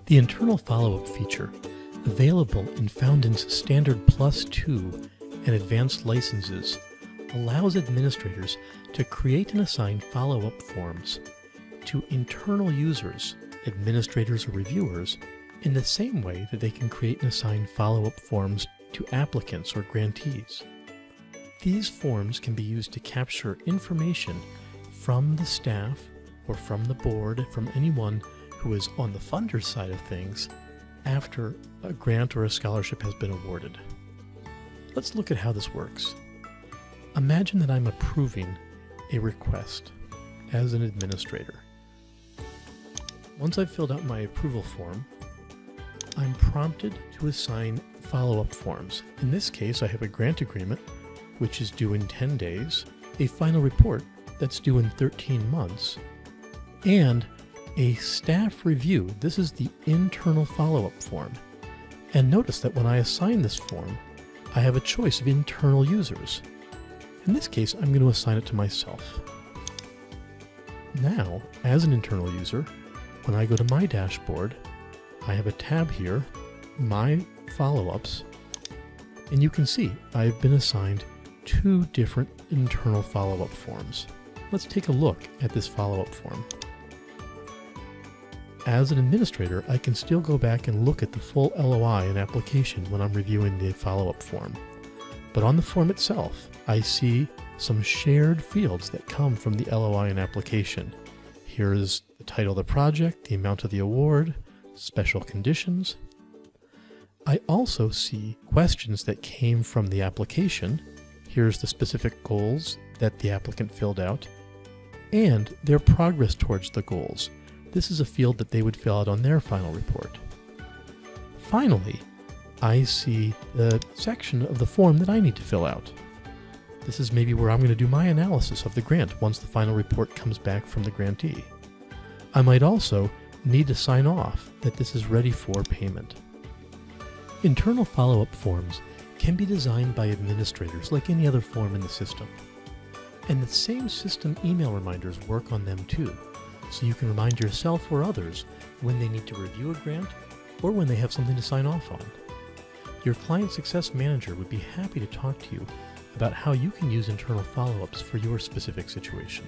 The internal follow-up feature, available in Foundant's Standard Plus 2 and Advanced licenses, allows administrators to create and assign follow-up forms to internal users, administrators or reviewers, in the same way that they can create and assign follow-up forms to applicants or grantees. These forms can be used to capture information from the staff or from the board, from anyone who is on the funder's side of things after a grant or a scholarship has been awarded. Let's look at how this works. Imagine that I'm approving a request as an administrator. Once I've filled out my approval form, I'm prompted to assign follow-up forms. In this case, I have a grant agreement, which is due in 10 days, a final report that's due in 13 months, and a staff review. This is the internal follow-up form. And notice that when I assign this form, I have a choice of internal users. In this case, I'm going to assign it to myself. Now, as an internal user, when I go to my dashboard, I have a tab here, My Follow-ups, and you can see I've been assigned 2 different internal follow-up forms. Let's take a look at this follow-up form. As an administrator, I can still go back and look at the full LOI and application when I'm reviewing the follow-up form. But on the form itself, I see some shared fields that come from the LOI and application. Here is the title of the project, the amount of the award, special conditions. I also see questions that came from the application. Here's the specific goals that the applicant filled out, and their progress towards the goals. This is a field that they would fill out on their final report. Finally, I see the section of the form that I need to fill out. This is maybe where I'm going to do my analysis of the grant once the final report comes back from the grantee. I might also need to sign off that this is ready for payment. Internal follow-up forms can be designed by administrators like any other form in the system. And the same system email reminders work on them too, so you can remind yourself or others when they need to review a grant or when they have something to sign off on. Your Client Success Manager would be happy to talk to you about how you can use internal follow-ups for your specific situation.